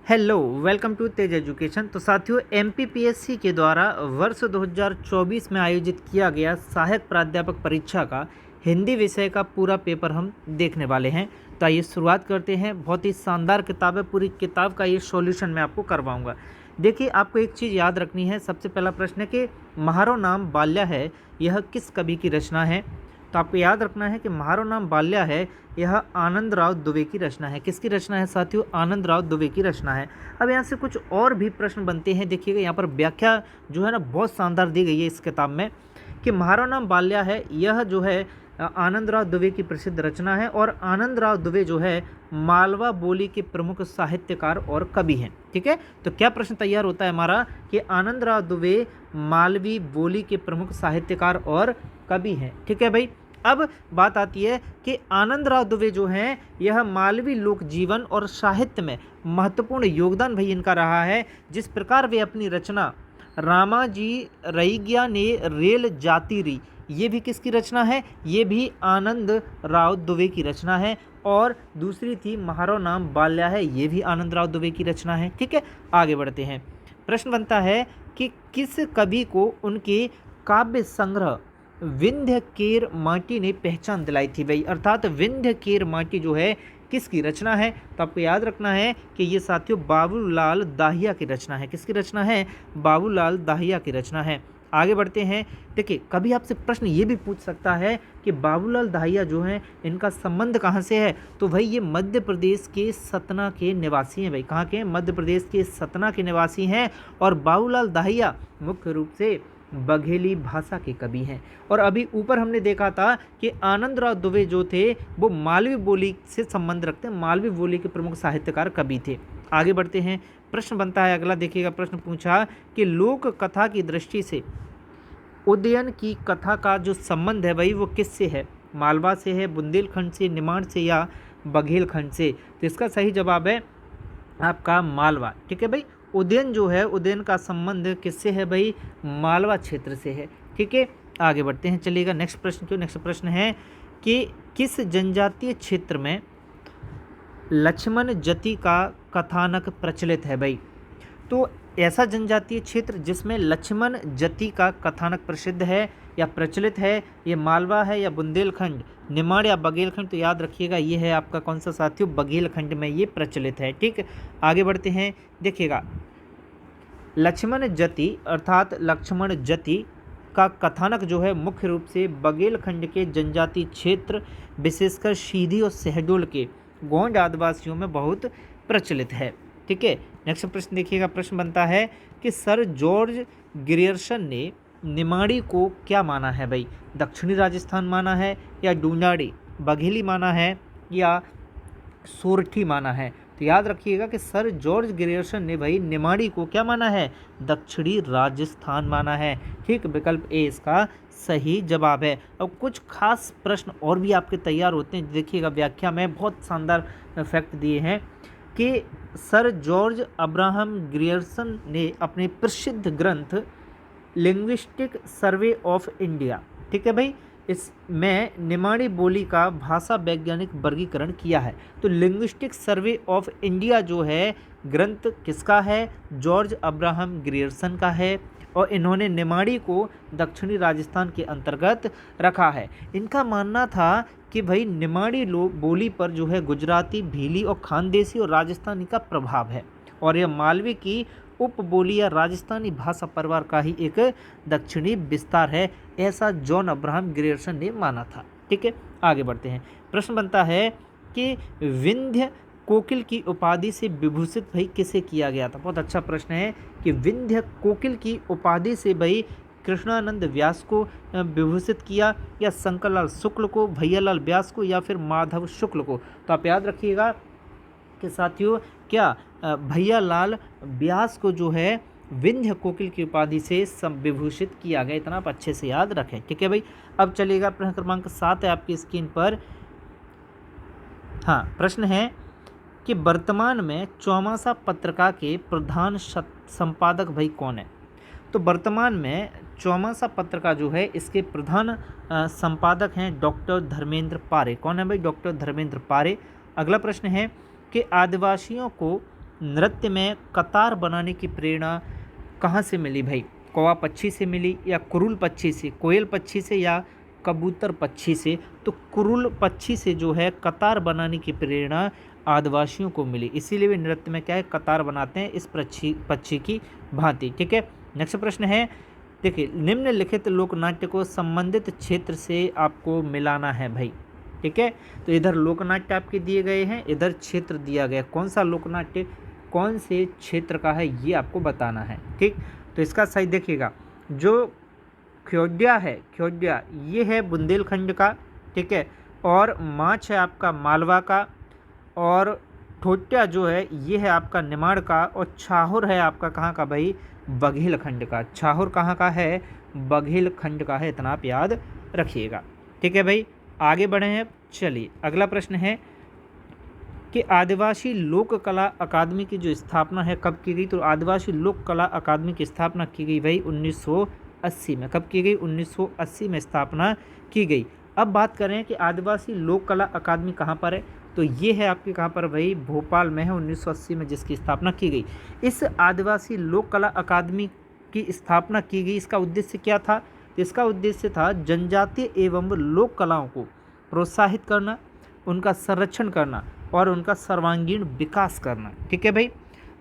Hello, welcome to Tej education. तो साथियों, MPPSC के द्वारा वर्ष 2024 में आयोजित किया गया सहायक प्राध्यापक परीक्षा का हिंदी विषय का पूरा पेपर हम देखने वाले हैं। तो आइए शुरुआत करते हैं। बहुत ही शानदार किताब है, पूरी किताब का ये सॉल्यूशन मैं आपको करवाऊंगा। देखिए, आपको एक चीज़ याद रखनी है। सबसे पहला प्रश्न है कि म्हारो नाम बाल्या है, यह किस कवि की रचना है। तो आपको याद रखना है कि म्हारो नाम बाल्या है, यह आनंदराव दुबे की रचना है। किसकी रचना है साथियों? आनंदराव दुबे की रचना है। अब यहाँ से कुछ और भी प्रश्न बनते हैं। देखिएगा, यहाँ पर व्याख्या जो है ना बहुत शानदार दी गई है इस किताब में कि म्हारो नाम बाल्या है, यह जो है आनंदराव दुबे की प्रसिद्ध रचना है। और आनंदराव दुबे जो है मालवा बोली के प्रमुख साहित्यकार और कवि हैं। ठीक है, तो क्या प्रश्न तैयार होता है हमारा कि आनंदराव दुबे मालवी बोली के प्रमुख साहित्यकार और कवि हैं। ठीक है भाई। अब बात आती है कि आनंदराव दुबे जो हैं यह मालवी लोक जीवन और साहित्य में महत्वपूर्ण योगदान भाई इनका रहा है। जिस प्रकार वे अपनी रचना रामाजी रईगिया ने रेल जाती री, ये भी किसकी रचना है? ये भी आनंद राव दुबे की रचना है। और दूसरी थी म्हारो नाम बाल्या है, ये भी आनंदराव दुबे की रचना है। ठीक है, आगे बढ़ते हैं। प्रश्न बनता है कि किस कवि को उनके काव्य संग्रह विंध्य केर माटी ने पहचान दिलाई थी भाई? अर्थात विंध्य केर माटी जो है किसकी रचना है? तो आपको याद रखना है कि ये साथियों बाबूलाल दाहिया की रचना है। किसकी रचना है? बाबूलाल दाहिया की रचना है। आगे बढ़ते हैं। देखिए, कभी आपसे प्रश्न ये भी पूछ सकता है कि बाबूलाल दाहिया जो हैं इनका संबंध कहाँ से है? तो भाई ये मध्य प्रदेश के सतना के निवासी हैं भाई। कहाँ के? मध्य प्रदेश के सतना के निवासी हैं। और बाबूलाल दाहिया मुख्य रूप से बघेली भाषा के कवि हैं। और अभी ऊपर हमने देखा था कि आनंदराव दुबे जो थे वो मालवी बोली से संबंध रखते हैं, मालवी बोली के प्रमुख साहित्यकार कवि थे। आगे बढ़ते हैं। प्रश्न बनता है अगला। देखिएगा, प्रश्न पूछा कि लोक कथा की दृष्टि से उदयन की कथा का जो संबंध है भाई वो किससे है? मालवा से है, बुंदेलखंड से, निमाड़ से या बघेलखंड से? तो इसका सही जवाब है आपका मालवा। ठीक है भाई। उदयन जो है, उदयन का संबंध किससे है भाई? मालवा क्षेत्र से है। ठीक है, आगे बढ़ते हैं। चलिएगा नेक्स्ट प्रश्न क्यों। नेक्स्ट प्रश्न है कि किस जनजातीय क्षेत्र में लक्ष्मण जति का कथानक प्रचलित है भाई? तो ऐसा जनजातीय क्षेत्र जिसमें लक्ष्मण जति का कथानक प्रसिद्ध है या प्रचलित है, ये मालवा है या बुंदेलखंड, निमाड़ या बघेलखंड? तो याद रखिएगा ये है आपका कौन सा साथियों? बघेलखंड में ये प्रचलित है। ठीक, आगे बढ़ते हैं। देखिएगा, लक्ष्मण जति अर्थात लक्ष्मण जति का कथानक जो है मुख्य रूप से बघेलखंड के जनजातीय क्षेत्र विशेषकर सीधी और शहडोल के गोंड आदिवासियों में बहुत प्रचलित है। ठीक है, नेक्स्ट प्रश्न देखिएगा। प्रश्न बनता है कि सर जॉर्ज ग्रियर्सन ने निमाड़ी को क्या माना है भाई? दक्षिणी राजस्थान माना है या डूंडाड़ी, बघेली माना है या सोरठी माना है? तो याद रखिएगा कि सर जॉर्ज ग्रियर्सन ने भाई निमाड़ी को क्या माना है? दक्षिणी राजस्थान माना है। ठीक, विकल्प ए इसका सही जवाब है। अब कुछ खास प्रश्न और भी आपके तैयार होते हैं। देखिएगा, व्याख्या में बहुत शानदार फैक्ट दिए हैं कि सर जॉर्ज अब्राहम ग्रियर्सन ने अपने प्रसिद्ध ग्रंथ लिंग्विस्टिक सर्वे ऑफ इंडिया, ठीक है भाई, इसमें निमाड़ी बोली का भाषा वैज्ञानिक वर्गीकरण किया है। तो लिंग्विस्टिक सर्वे ऑफ इंडिया जो है ग्रंथ किसका है? जॉर्ज अब्राहम ग्रियर्सन का है। और इन्होंने निमाड़ी को दक्षिणी राजस्थान के अंतर्गत रखा है। इनका मानना था कि भाई निमाड़ी बोली पर जो है गुजराती, भीली और खानदेशी और राजस्थानी का प्रभाव है। और यह मालवी की उपबोली या राजस्थानी भाषा परिवार का ही एक दक्षिणी विस्तार है, ऐसा जॉन अब्राहम ग्रियर्सन ने माना था। ठीक है, आगे बढ़ते हैं। प्रश्न बनता है कि विंध्य कोकिल की उपाधि से विभूषित भाई किसे किया गया था? बहुत अच्छा प्रश्न है कि विंध्य कोकिल की उपाधि से भाई कृष्णानंद व्यास को विभूषित किया या शंकरलाल शुक्ल को, भैयालाल व्यास को या फिर माधव शुक्ल को? तो आप याद रखिएगा कि साथियों क्या भैयालाल व्यास को जो है विंध्य कोकिल की उपाधि से विभूषित किया गया। इतना आप अच्छे से याद रखें। ठीक है भाई। अब चलिएगा, प्रश्न क्रमांक 7 है आपकी स्क्रीन पर। हाँ, प्रश्न है कि वर्तमान में चौमासा पत्रिका के प्रधान संपादक भाई कौन है? तो वर्तमान में चौमासा पत्रिका जो है इसके प्रधान संपादक हैं डॉक्टर धर्मेंद्र पारे। कौन है भाई? डॉक्टर धर्मेंद्र पारे। अगला प्रश्न है कि आदिवासियों को नृत्य में कतार बनाने की प्रेरणा कहाँ से मिली भाई? कौवा पक्षी से मिली, या कुरुल पक्षी से, कोयल पक्षी से, या कबूतर पक्षी से? तो कुरुल पक्षी से जो है कतार बनाने की प्रेरणा आदिवासियों को मिली, इसीलिए वे नृत्य में क्या है, कतार बनाते हैं इस पक्षी की भांति। ठीक है, नेक्स्ट प्रश्न है, देखिए निम्नलिखित लोकनाट्य को संबंधित क्षेत्र से आपको मिलाना है भाई। ठीक है, तो इधर लोकनाट्य आपके दिए गए हैं, इधर क्षेत्र दिया गया, कौन सा लोकनाट्य कौन से क्षेत्र का है ये आपको बताना है। ठीक, तो इसका सही देखिएगा, जो ख्योड्या है, ख्योड्या ये है बुंदेलखंड का। ठीक है, और माछ है आपका मालवा का, और ठोट्या जो है ये है आपका निमाड़ का, और छाहुर है आपका कहाँ का भाई, बघेलखंड का। छाहुर कहाँ का है, बघेलखंड का है, इतना आप याद रखिएगा। ठीक है भाई, आगे बढ़े हैं। चलिए अगला प्रश्न है कि आदिवासी लोक कला अकादमी की जो स्थापना है कब की गई? तो आदिवासी लोक कला अकादमी की स्थापना की गई भाई 1980 में। कब की गई? 1980 में स्थापना की गई। अब बात करें कि आदिवासी लोक कला अकादमी कहाँ पर है, तो ये है आपके कहाँ पर भाई, भोपाल में है, 1980 में जिसकी स्थापना की गई। इस आदिवासी लोक कला अकादमी की स्थापना की गई, इसका उद्देश्य क्या था? तो इसका उद्देश्य था जनजातीय एवं लोक कलाओं को प्रोत्साहित करना, उनका संरक्षण करना और उनका सर्वांगीण विकास करना। ठीक है भाई,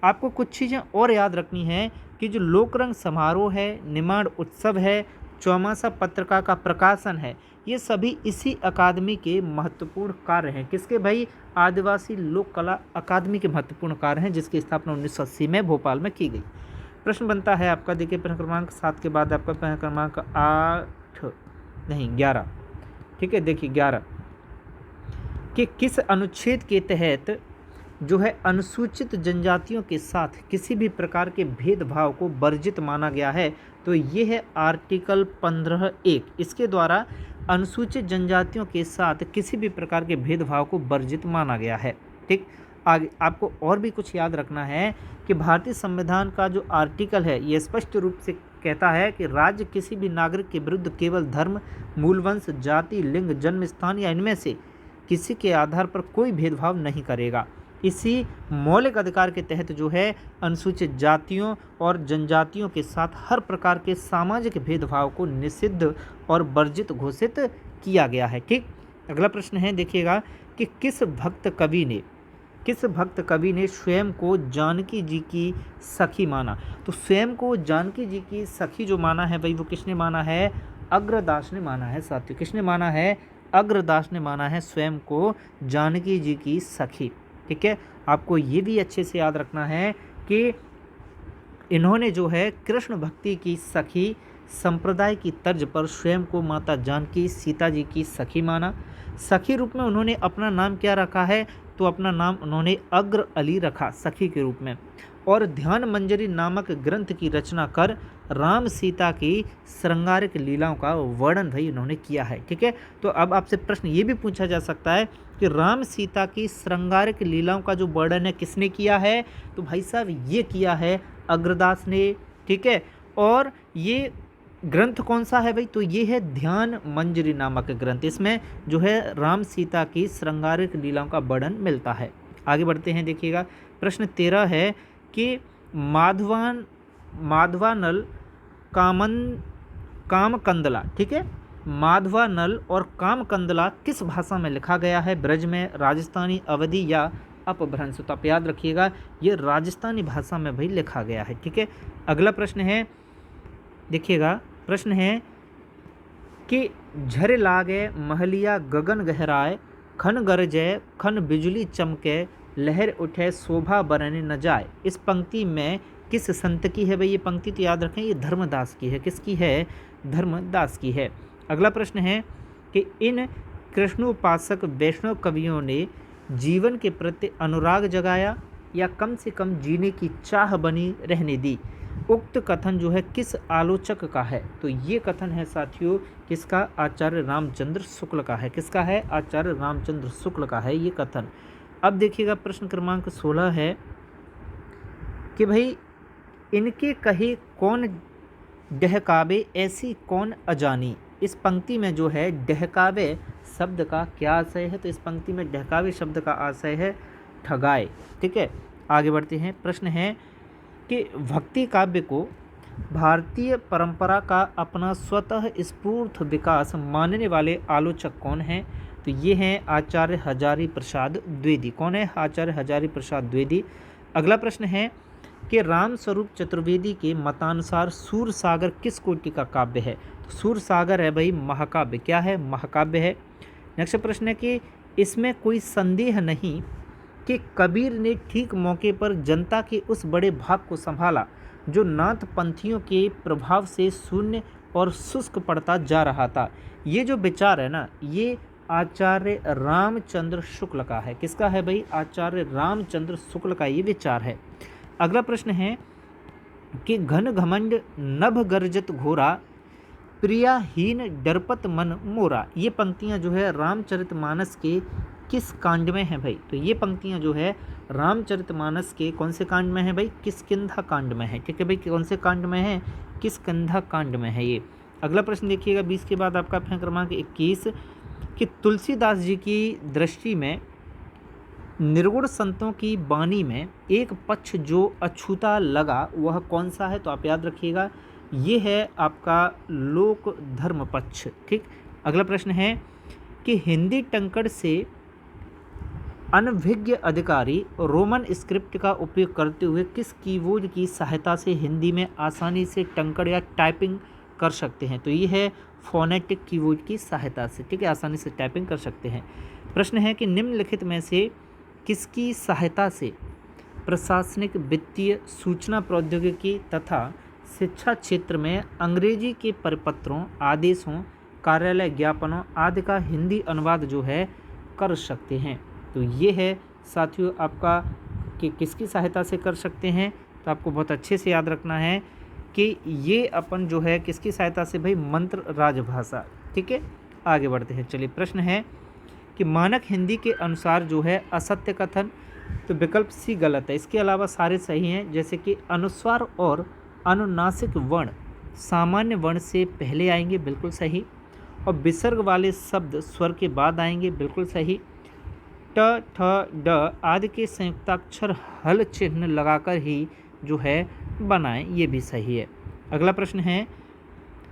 आपको कुछ चीज़ें और याद रखनी है कि जो लोकरंग समारोह है, निमाड़ उत्सव है, चौमासा पत्रिका का प्रकाशन है, ये सभी इसी अकादमी के महत्वपूर्ण कार्य हैं। किसके भाई? आदिवासी लोक कला अकादमी के महत्वपूर्ण कार्य हैं, जिसकी स्थापना 1980 में भोपाल में की गई। प्रश्न बनता है आपका, देखिए प्रश्न क्रमांक 7 के बाद आपका प्रश्न क्रमांक 11। ठीक है, देखिए 11 कि किस अनुच्छेद के तहत जो है अनुसूचित जनजातियों के साथ किसी भी प्रकार के भेदभाव को वर्जित माना गया है? तो ये है आर्टिकल 15(1)। इसके द्वारा अनुसूचित जनजातियों के साथ किसी भी प्रकार के भेदभाव को वर्जित माना गया है। ठीक, आगे आपको और भी कुछ याद रखना है कि भारतीय संविधान का जो आर्टिकल है ये स्पष्ट रूप से कहता है कि राज्य किसी भी नागरिक के विरुद्ध केवल धर्म, मूलवंश, जाति, लिंग, जन्म स्थान या इनमें से किसी के आधार पर कोई भेदभाव नहीं करेगा। इसी मौलिक अधिकार के तहत जो है अनुसूचित जातियों और जनजातियों के साथ हर प्रकार के सामाजिक भेदभाव को निषिद्ध और वर्जित घोषित किया गया है। ठीक, अगला प्रश्न है, देखिएगा कि किस भक्त कवि ने स्वयं को जानकी जी की सखी माना? तो स्वयं को जानकी जी की सखी जो माना है भाई, वो किसने माना है? अग्रदास ने माना है साथियों। किसने माना है? अग्रदास ने माना है स्वयं को जानकी जी की सखी। ठीक है, आपको ये भी अच्छे से याद रखना है कि इन्होंने जो है कृष्ण भक्ति की सखी संप्रदाय की तर्ज पर स्वयं को माता जानकी सीता जी की सखी माना। सखी रूप में उन्होंने अपना नाम क्या रखा है? तो अपना नाम उन्होंने अग्र अली रखा सखी के रूप में। और ध्यान मंजरी नामक ग्रंथ की रचना कर राम सीता की श्रृंगारिक लीलाओं का वर्णन भाई उन्होंने किया है। ठीक है, तो अब आपसे प्रश्न ये भी पूछा जा सकता है कि राम सीता की श्रृंगारिक लीलाओं का जो वर्णन है किसने किया है? तो भाई साहब ये किया है अग्रदास ने। ठीक है, और ये ग्रंथ कौन सा है भाई? तो ये है ध्यान मंजरी नामक ग्रंथ। इसमें जो है राम सीता की श्रृंगारिक लीलाओं का वर्णन मिलता है। आगे बढ़ते हैं, देखिएगा प्रश्न 13 है कि माधवानल कामकंदला, ठीक है, माधवानल और कामकंदला किस भाषा में लिखा गया है? ब्रज में, राजस्थानी, अवधी या अपभ्रंश? तो आप याद रखिएगा ये राजस्थानी भाषा में भाई लिखा गया है। ठीक है, अगला प्रश्न है, देखिएगा प्रश्न है कि झर लागे महलिया गगन गहराए, खन गरजे खन बिजली चमके, लहर उठे शोभा बरने न जाए। इस पंक्ति में किस संत की है भाई ये पंक्ति? तो याद रखें ये धर्मदास की है। किसकी है? धर्मदास की है। अगला प्रश्न है कि इन कृष्णोपासक वैष्णव कवियों ने जीवन के प्रति अनुराग जगाया या कम से कम जीने की चाह बनी रहने दी? उक्त कथन जो है किस आलोचक का है? तो ये कथन है साथियों किसका? आचार्य रामचंद्र शुक्ल का है। किसका है? आचार्य रामचंद्र शुक्ल का है ये कथन। अब देखिएगा प्रश्न क्रमांक 16 है कि भाई इनके कहे कौन डहकावे ऐसी कौन अजानी? इस पंक्ति में जो है डहकावे शब्द का क्या आशय है? तो इस पंक्ति में डहकावे शब्द का आशय है ठगाए। ठीक है, आगे बढ़ते हैं। प्रश्न है कि भक्ति काव्य को भारतीय परंपरा का अपना स्वतः स्फूर्त विकास मानने वाले आलोचक कौन हैं? तो ये हैं आचार्य हजारी प्रसाद द्विवेदी। कौन है? आचार्य हजारी प्रसाद द्विवेदी। अगला प्रश्न है कि रामस्वरूप चतुर्वेदी के मतानुसार सूरसागर किस कोटि का काव्य है? तो सूरसागर है भाई महाकाव्य। क्या है? महाकाव्य है। नेक्स्ट प्रश्न है कि इसमें कोई संदेह नहीं कि कबीर ने ठीक मौके पर जनता के उस बड़े भाग को संभाला जो नाथ पंथियों के प्रभाव से शून्य और शुष्क पड़ता जा रहा था। ये जो विचार है ना, ये आचार्य रामचंद्र शुक्ल का है। किसका है भाई? आचार्य रामचंद्र शुक्ल का ये विचार है। अगला प्रश्न है कि घन घमंड नभ गर्जत घोरा प्रियाहीन डरपत मन मोरा। ये पंक्तियां जो है रामचरितमानस के किस कांड में है भाई? तो ये पंक्तियां जो है रामचरितमानस के कौन से कांड में है भाई? किष्किंधा कांड में है। ठीक है भाई, कौन से कांड में है? किष्किंधा कांड में है ये। अगला प्रश्न देखिएगा 20 के बाद आपका प्रश्न क्रमांक 21 कि तुलसीदास जी की दृष्टि में निर्गुण संतों की वाणी में एक पक्ष जो अछूता लगा वह कौन सा है? तो आप याद रखिएगा ये है आपका लोक धर्म पक्ष। ठीक। अगला प्रश्न है कि हिंदी टंकड़ से अनभिज्ञ अधिकारी रोमन स्क्रिप्ट का उपयोग करते हुए किस कीबोर्ड की सहायता से हिंदी में आसानी से टंकड़ या टाइपिंग कर सकते हैं? तो ये है फोनेटिक कीबोर्ड की सहायता से। ठीक है, आसानी से टाइपिंग कर सकते हैं। प्रश्न है कि निम्नलिखित में से किसकी सहायता से प्रशासनिक, वित्तीय, सूचना प्रौद्योगिकी तथा शिक्षा क्षेत्र में अंग्रेजी के परिपत्रों, आदेशों, कार्यालय ज्ञापनों आदि का हिंदी अनुवाद जो है कर सकते हैं? तो ये है साथियों आपका कि किसकी सहायता से कर सकते हैं। तो आपको बहुत अच्छे से याद रखना है कि ये अपन जो है किसकी सहायता से भाई? मंत्र राजभाषा। ठीक है, आगे बढ़ते हैं। चलिए, प्रश्न है कि मानक हिंदी के अनुसार जो है असत्य कथन, तो विकल्प सी गलत है। इसके अलावा सारे सही हैं, जैसे कि अनुस्वार और अनुनासिक वर्ण सामान्य वर्ण से पहले आएंगे, बिल्कुल सही। और विसर्ग वाले शब्द स्वर के बाद आएंगे, बिल्कुल सही। ट, ठ, ड आदि के संयुक्ताक्षर हल चिन्ह लगाकर ही जो है बनाएं, ये भी सही है। अगला प्रश्न है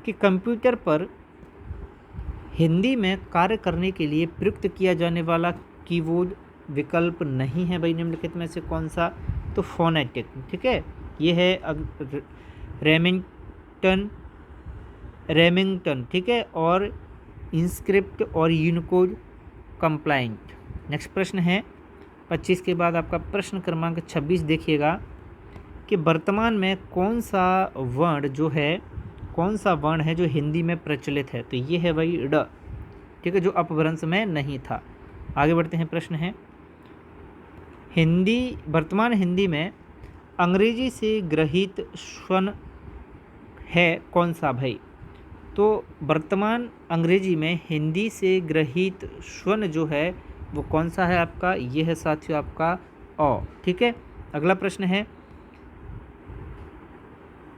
कि कंप्यूटर पर हिंदी में कार्य करने के लिए प्रयुक्त किया जाने वाला कीबोर्ड विकल्प नहीं है भाई निम्नलिखित में से कौन सा? तो फोनेटिक। ठीक है, ये है रेमिंगटन। ठीक है, और इंस्क्रिप्ट और यूनिकोड कंप्लाइंट। नेक्स्ट प्रश्न है 25 के बाद आपका प्रश्न क्रमांक 26 देखिएगा कि वर्तमान में कौन सा वर्ण है जो हिंदी में प्रचलित है? तो ये है भाई ड। ठीक है, जो अपभ्रंश में नहीं था। आगे बढ़ते हैं। प्रश्न है वर्तमान हिंदी में अंग्रेजी से ग्रहित स्वन है कौन सा भाई? तो वर्तमान अंग्रेजी में हिंदी से ग्रहित स्वन जो है वो कौन सा है आपका? ये है साथियों आपका अ। ठीक है, अगला प्रश्न है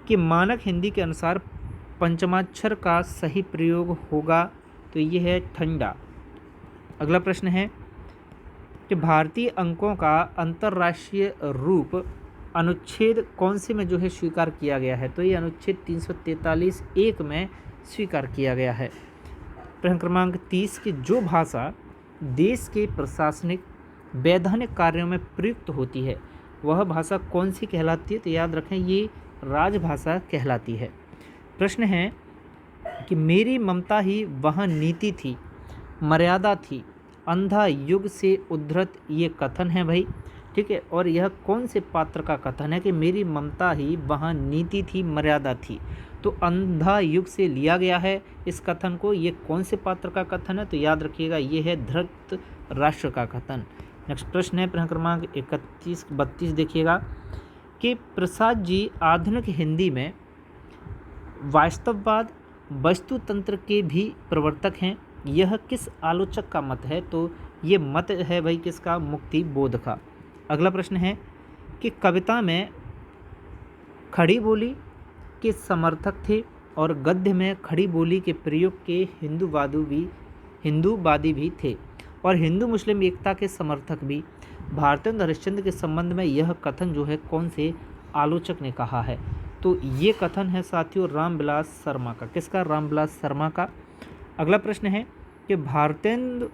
कि मानक हिंदी के अनुसार पंचमाक्षर का सही प्रयोग होगा, तो ये है ठंडा। अगला प्रश्न है कि भारतीय अंकों का अंतर्राष्ट्रीय रूप अनुच्छेद कौन से में जो है स्वीकार किया गया है? तो ये अनुच्छेद 343(1) में स्वीकार किया गया है। प्रश्न क्रमांक 30 की जो भाषा देश के प्रशासनिक वैधानिक कार्यों में प्रयुक्त होती है वह भाषा कौन सी कहलाती है? तो याद रखें ये राजभाषा कहलाती है। प्रश्न है कि मेरी ममता ही वह नीति थी, मर्यादा थी, अंधा युग से उद्धृत ये कथन है भाई। ठीक है, और यह कौन से पात्र का कथन है कि मेरी ममता ही वह नीति थी, मर्यादा थी? तो अंधा युग से लिया गया है इस कथन को। ये कौन से पात्र का कथन है? तो याद रखिएगा ये है धृतराष्ट्र का कथन। नेक्स्ट प्रश्न है प्रश्न क्रमांक 32 देखिएगा कि प्रसाद जी आधुनिक हिंदी में वास्तववाद, वस्तुतंत्र के भी प्रवर्तक हैं। यह किस आलोचक का मत है? तो ये मत है भाई किसका? मुक्ति बोध का। अगला प्रश्न है कि कविता में खड़ी बोली के समर्थक थे और गद्य में खड़ी बोली के प्रयोग के हिंदूवादी भी थे और हिंदू मुस्लिम एकता के समर्थक भी। भारतेंदु हरिश्चंद्र के संबंध में यह कथन जो है कौन से आलोचक ने कहा है? तो ये कथन है साथियों रामविलास शर्मा का। किसका? रामविलास शर्मा का। अगला प्रश्न है कि भारतेंदु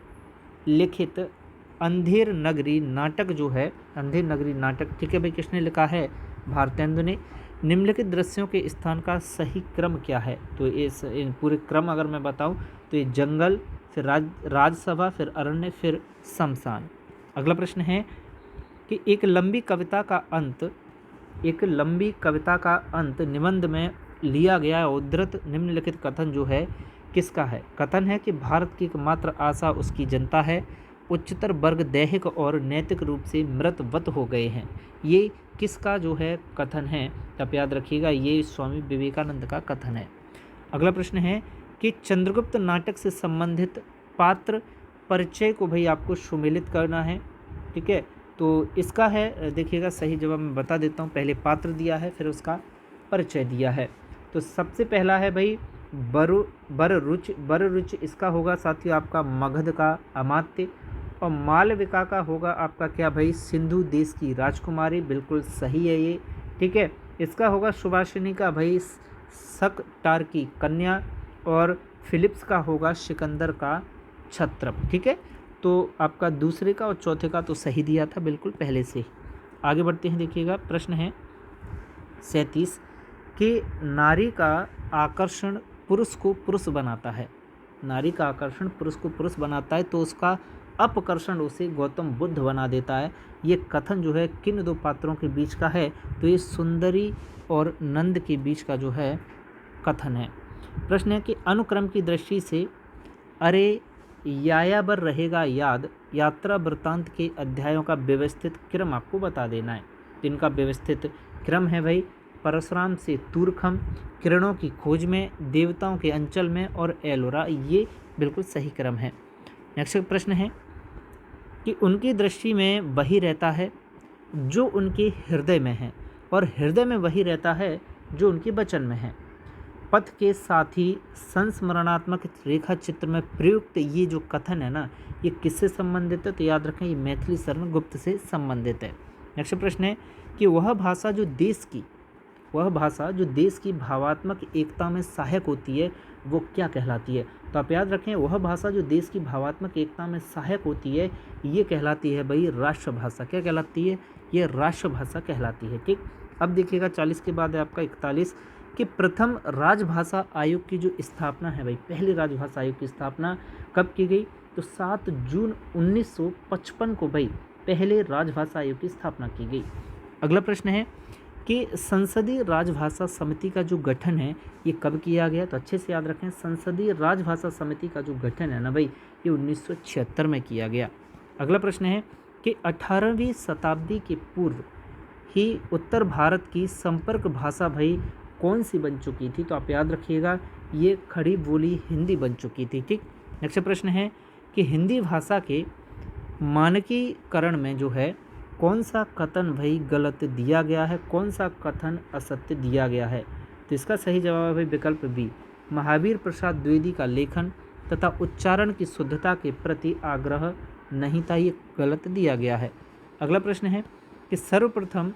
लिखित अंधेर नगरी नाटक जो है, अंधेर नगरी नाटक, ठीक है भाई, किसने लिखा है? भारतेंदु ने। निम्नलिखित दृश्यों के स्थान का सही क्रम क्या है? तो इन पूरे क्रम अगर मैं बताऊं तो ये जंगल, फिर राजसभा, फिर अरण्य, फिर शमशान। अगला प्रश्न है कि एक लंबी कविता का अंत निबंध में लिया गया उद्धृत निम्नलिखित कथन जो है किसका है? कथन है कि भारत की एकमात्र आशा उसकी जनता है, उच्चतर वर्ग दैहिक और नैतिक रूप से मृतवत हो गए हैं। ये किसका जो है कथन है? आप याद रखिएगा, ये स्वामी विवेकानंद का कथन है। अगला प्रश्न है कि चंद्रगुप्त नाटक से संबंधित पात्र परिचय को भाई आपको सुमेलित करना है, ठीक है। तो इसका है, देखिएगा सही जवाब मैं बता देता हूँ। पहले पात्र दिया है, फिर उसका परिचय दिया है। तो सबसे पहला है भाई बररुच, इसका होगा साथियों आपका मगध का अमात्य। और मालविका का होगा आपका क्या भाई? सिंधु देश की राजकुमारी, बिल्कुल सही है ये, ठीक है। इसका होगा सुभाषिनी का भाई शकटार की कन्या। और फिलिप्स का होगा सिकंदर का छत्रप, ठीक है। तो आपका दूसरे का और चौथे का तो सही दिया था बिल्कुल पहले से। आगे बढ़ते हैं, देखिएगा प्रश्न है 37 कि नारी का आकर्षण पुरुष को पुरुष बनाता है। नारी का आकर्षण पुरुष को पुरुष बनाता है तो उसका अपकर्षण उसे गौतम बुद्ध बना देता है। ये कथन जो है किन दो पात्रों के बीच का है? तो ये सुंदरी और नंद के बीच का जो है कथन है। प्रश्न है कि अनुक्रम की दृष्टि से अरे यायावर रहेगा याद यात्रा वृत्तांत के अध्यायों का व्यवस्थित क्रम आपको बता देना है। तो इनका व्यवस्थित क्रम है भाई परशुराम से तूरखम, किरणों की खोज में, देवताओं के अंचल में और एलोरा। ये बिल्कुल सही क्रम है। नेक्स्ट प्रश्न है कि उनकी दृष्टि में वही रहता है जो उनके हृदय में है और हृदय में वही रहता है जो उनके वचन में है। पथ के साथ ही संस्मरणात्मक रेखा चित्र में प्रयुक्त ये जो कथन है ना, ये किससे संबंधित है? तो याद रखें ये मैथिली शरण गुप्त से संबंधित है। नेक्स्ट प्रश्न है कि वह भाषा जो देश की भावात्मक एकता में सहायक होती है वो क्या कहलाती है? तो आप याद रखें वह भाषा जो देश की भावात्मक एकता में सहायक होती है ये कहलाती है भाई राष्ट्रभाषा। क्या कहलाती है? ये राष्ट्रभाषा कहलाती है, ठीक। अब देखिएगा 40 के बाद है आपका 41 कि प्रथम राजभाषा आयोग की जो स्थापना है भाई, पहले राजभाषा आयोग की स्थापना कब की गई? तो 7 जून 1955 को भाई पहले राजभाषा आयोग की स्थापना की गई। अगला प्रश्न है कि संसदीय राजभाषा समिति का जो गठन है ये कब किया गया? तो अच्छे से याद रखें, संसदीय राजभाषा समिति का जो गठन है ना भाई ये 1976 में किया गया। अगला प्रश्न है कि 18वीं शताब्दी के पूर्व ही उत्तर भारत की संपर्क भाषा भाई कौन सी बन चुकी थी? तो आप याद रखिएगा ये खड़ी बोली हिंदी बन चुकी थी, ठीक। नेक्स्ट प्रश्न है कि हिंदी भाषा के मानकीकरण में जो है कौन सा कथन भाई गलत दिया गया है, कौन सा कथन असत्य दिया गया है? तो इसका सही जवाब है भाई विकल्प बी, महावीर प्रसाद द्विवेदी का लेखन तथा उच्चारण की शुद्धता के प्रति आग्रह नहीं था, ये गलत दिया गया है। अगला प्रश्न है कि सर्वप्रथम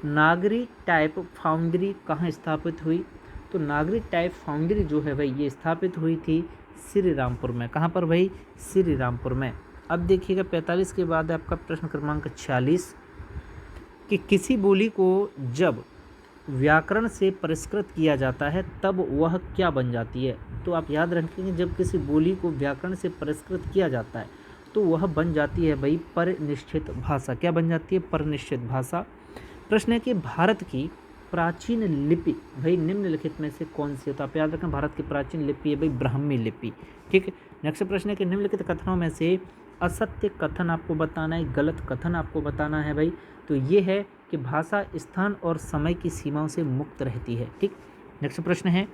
नागरी टाइप फाउंड्री कहाँ स्थापित हुई? तो नागरी टाइप फाउंड्री जो है भाई ये स्थापित हुई थी श्री रामपुर में। कहाँ पर भाई? श्री रामपुर में। अब देखिएगा 45 के बाद आपका प्रश्न क्रमांक 46 कि किसी बोली को जब व्याकरण से परिष्कृत किया जाता है तब वह क्या बन जाती है? तो आप याद रखेंगे जब किसी बोली को व्याकरण से परिष्कृत किया जाता है तो वह बन जाती है भाई परनिश्चित भाषा। क्या बन जाती है? परनिश्चित भाषा। प्रश्न है कि भारत की प्राचीन लिपि भाई निम्नलिखित में से कौन सी है? तो आप याद रखें भारत की प्राचीन लिपि है भाई ब्राह्मी लिपि, ठीक है। नेक्स्ट प्रश्न है कि निम्नलिखित कथनों में से असत्य कथन आपको बताना है, गलत कथन आपको बताना है भाई। तो ये है कि भाषा स्थान और समय की सीमाओं से मुक्त रहती है, ठीक। नेक्स्ट प्रश्न है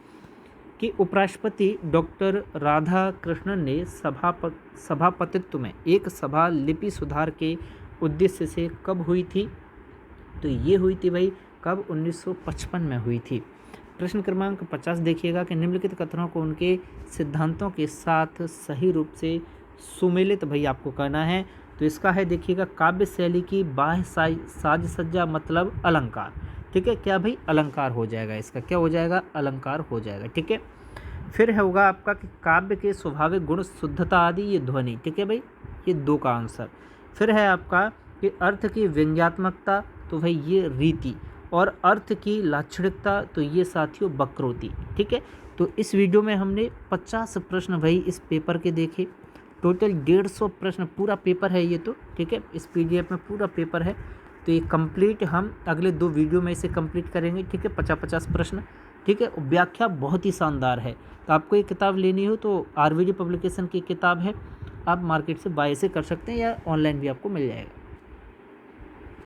कि उपराष्ट्रपति डॉक्टर राधाकृष्णन ने सभापतित्व में एक सभा लिपि सुधार के उद्देश्य से कब हुई थी? तो ये हुई थी भाई कब? 1955 में हुई थी। प्रश्न क्रमांक 50 देखिएगा कि निम्नलिखित कथनों को उनके सिद्धांतों के साथ सही रूप से सुमेलित भाई आपको करना है। तो इसका है देखिएगा काव्य शैली की बाह्य साज सज्जा मतलब अलंकार। ठीक है, क्या भाई अलंकार हो जाएगा, इसका क्या हो जाएगा अलंकार हो जाएगा। ठीक है, फिर होगा आपका कि काव्य के स्वाभाविक गुण शुद्धता आदि ये ध्वनि। ठीक है भाई, ये 2 का आंसर। फिर है आपका कि अर्थ की व्यंग्यात्मकता, तो भाई ये रीति, और अर्थ की लाक्षणिकता, तो ये साथियों वक्रोक्ति। ठीक है, तो इस वीडियो में हमने 50 प्रश्न भाई इस पेपर के देखे। टोटल 150 प्रश्न पूरा पेपर है ये तो। ठीक है, इस पीडीएफ में पूरा पेपर है। तो ये कंप्लीट हम अगले 2 वीडियो में इसे कंप्लीट करेंगे। ठीक है, 50-50 प्रश्न। ठीक है, व्याख्या बहुत ही शानदार है। तो आपको ये किताब लेनी हो तो आरवीडी पब्लिकेशन की किताब है, आप मार्केट से बाय से कर सकते हैं या ऑनलाइन भी आपको मिल जाएगा।